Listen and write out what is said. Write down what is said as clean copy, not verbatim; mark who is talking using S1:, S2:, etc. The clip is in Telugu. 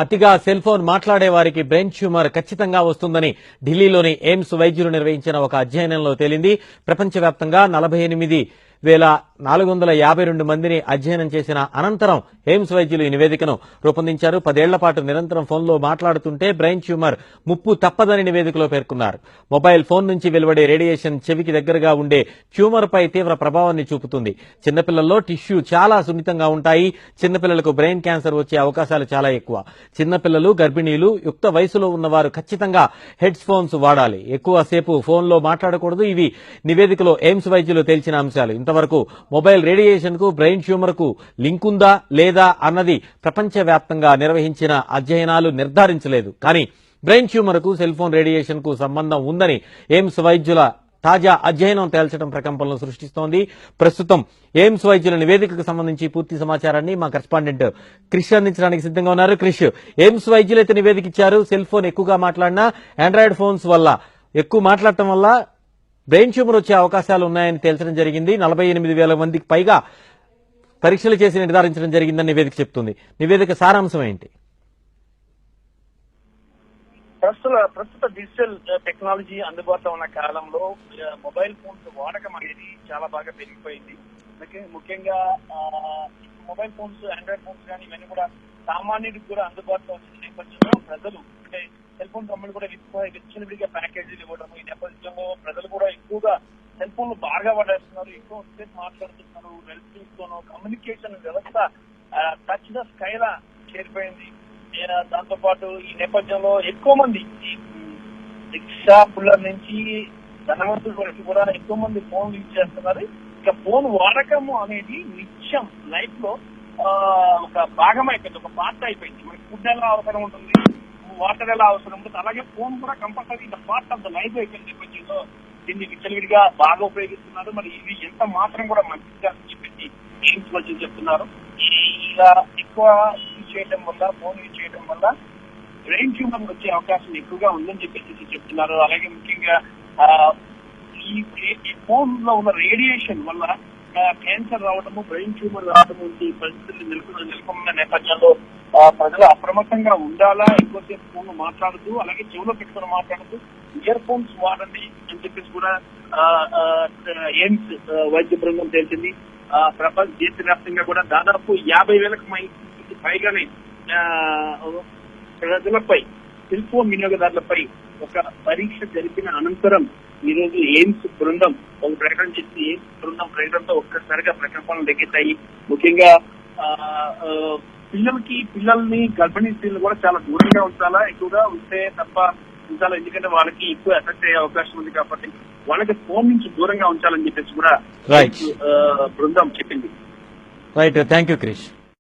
S1: అతిగా సెల్ ఫోన్ మాట్లాడే వారికి బ్రెయిన్ ట్యూమర్ ఖచ్చితంగా వస్తుందని ఢిల్లీలోని ఎయిమ్స్ వైద్యులు నిర్వహించిన ఒక అధ్యయనంలో తేలింది. ప్రపంచవ్యాప్తంగా 48,452 మందిని అధ్యయనం చేసిన అనంతరం ఎయిమ్స్ వైద్యులు ఈ నివేదికను రూపొందించారు. 10 ఏళ్ల పాటు నిరంతరం ఫోన్లో మాట్లాడుతుంటే బ్రెయిన్ ట్యూమర్ ముప్పు తప్పదని నివేదికలో పేర్కొన్నారు. మొబైల్ ఫోన్ నుంచి వెలువడే రేడియేషన్ చెవికి దగ్గరగా ఉండే ట్యూమర్ పై తీవ్ర ప్రభావాన్ని చూపుతుంది. చిన్నపిల్లల్లో టిష్యూ చాలా సున్నితంగా ఉంటాయి. చిన్నపిల్లలకు బ్రెయిన్ క్యాన్సర్ వచ్చే అవకాశాలు చాలా ఎక్కువ. చిన్నపిల్లలు, గర్భిణీలు, యుక్త వయసులో ఉన్నవారు ఖచ్చితంగా హెడ్ ఫోన్స్ వాడాలి. ఎక్కువసేపు ఫోన్లో మాట్లాడకూడదు. ఇవి నివేదికలో ఎయిమ్స్ వైద్యులు తేల్చిన అంశాలు. ఇంతవరకు మొబైల్ రేడియేషన్ కు బ్రెయిన్ ట్యూమర్ కు లింక్ ఉందా లేదా అన్నది ప్రపంచవ్యాప్తంగా నిర్వహించిన అధ్యయనాలు నిర్ధారించలేదు. కానీ బ్రెయిన్ ట్యూమర్ కు సెల్ ఫోన్ రేడియేషన్ కు సంబంధం ఉందని ఎయిమ్స్ వైద్యుల తాజా అధ్యయనం తేల్చడం ప్రకంపనలు సృష్టిస్తోంది. ప్రస్తుతం ఎయిమ్స్ వైద్యుల నివేదికకు సంబంధించి పూర్తి సమాచారాన్ని మా కరెస్పాండెంట్ క్రిష్ అందించడానికి సిద్ధంగా ఉన్నారు. క్రిష్, ఎయిమ్స్ వైద్యులు అయితే నివేదిక ఇచ్చారు. సెల్ ఫోన్ ఎక్కువగా మాట్లాడినా ఆండ్రాయిడ్ ఫోన్స్ వల్ల ఎక్కువ మాట్లాడటం వల్ల బ్రెయిన్ ట్యూమర్ వచ్చే అవకాశాలు ఉన్నాయని తేల్చడం జరిగింది. 48,000 మందికి పైగా పరీక్షలు చేసి నిర్ధారించడం జరిగిందని నివేదిక చెప్తుంది. నివేదిక సారాంశం ఏంటి?
S2: ప్రస్తుత డిజిటల్ టెక్నాలజీ అందుబాటులో ఉన్న కాలంలో మొబైల్ ఫోన్స్ వాడకం అనేది చాలా బాగా పెరిగిపోయింది. ముఖ్యంగా మొబైల్ ఫోన్స్, ఆండ్రాయిడ్ ఫోన్స్ కానీ ఇవన్నీ కూడా సామాన్యుడికి కూడా అందుబాటులో వచ్చిన నేపథ్యంలో ప్రజలు అంటే సెల్ ఫోన్ కంపెనీలు కూడా విచ్చలవిడిగా ప్యాకేజీలు ఇవ్వడం, ఈ నేపథ్యంలో ప్రజలు కూడా ఎక్కువగా సెల్ ఫోన్లు బాగా వాడేస్తున్నారు, ఎక్కువ సేపు మాట్లాడుతున్నారు. రిలేటివ్స్ తోనూ కమ్యూనికేషన్ వ్యవస్థ టచ్ ద స్కైలా చేరిపోయింది. దాంతో పాటు ఈ నేపథ్యంలో ఎక్కువ మంది రిక్షా పుల్లర్ నుంచి ధనవంతుల వరకు కూడా ఎక్కువ మంది ఫోన్ యూజ్ చేస్తున్నారు. ఇక ఫోన్ వాడకము అనేది నిత్యం లైఫ్ లో ఒక భాగం అయిపోయింది, ఒక పార్ట్ అయిపోయింది. మనకి ఫుడ్ ఎలా అవసరం ఉంటుంది, వాటర్ ఎలా అవసరం ఉంటుంది, అలాగే ఫోన్ కూడా compulsory part of the life అయిపోయింది. నేపథ్యంలో దీన్ని విచ్చలవిడిగా బాగా ఉపయోగిస్తున్నారు. మరి ఇది ఎంత మాత్రం కూడా మంచిగా చెప్పేసి ఎయిమ్స్ వైద్యులు చెప్తున్నారు. ఇలా ఎక్కువ యూజ్ చేయడం వల్ల, ఫోన్ యూజ్ చేయడం వల్ల బ్రెయిన్ ట్యూమర్ వచ్చే అవకాశం ఎక్కువగా ఉందని చెప్పేసి చెప్తున్నారు. అలాగే ముఖ్యంగా ఈ ఫోన్ లో ఉన్న రేడియేషన్ వల్ల క్యాన్సర్ రావడము, బ్రెయిన్ ట్యూమర్ రావడము వంటి పరిస్థితులు నెలకొన్న నేపథ్యంలో ప్రజలు అప్రమత్తంగా ఉండాలా, ఎక్కువసేపు ఫోన్ మాట్లాడుతూ అలాగే చెవులో పెట్టుకుని మాట్లాడుతూ ఇయర్ ఫోన్స్ వాడండి అని చెప్పేసి కూడా ఎయిమ్స్ వైద్య బృందం తెలిసింది. దేశవ్యాప్తంగా కూడా దాదాపు 50,000కు పైగానే ప్రజలపై, సెల్ ఫోన్ వినియోగదారులపై ఒక పరీక్ష జరిపిన అనంతరం ఈ రోజు ఎయిమ్స్ బృందం ఒక ప్రకటన చేసి ఎయిమ్స్ బృందం ప్రకటనతో ఒక్కసారిగా ప్రకంపనలు తగ్గుతాయి. ముఖ్యంగా పిల్లల్ని గర్భిణీ స్త్రీలు కూడా చాలా దూరంగా ఉంచాలా, ఎక్కువగా ఉంటే తప్ప ఉంచాలా. ఎందుకంటే వాళ్ళకి ఎక్కువ ఎఫెక్ట్ అయ్యే అవకాశం ఉంది కాబట్టి వాళ్ళకి ఫోన్ నుంచి దూరంగా ఉంచాలని చెప్పేసి కూడా బృందం చెప్పింది.
S1: Right, thank you Krish.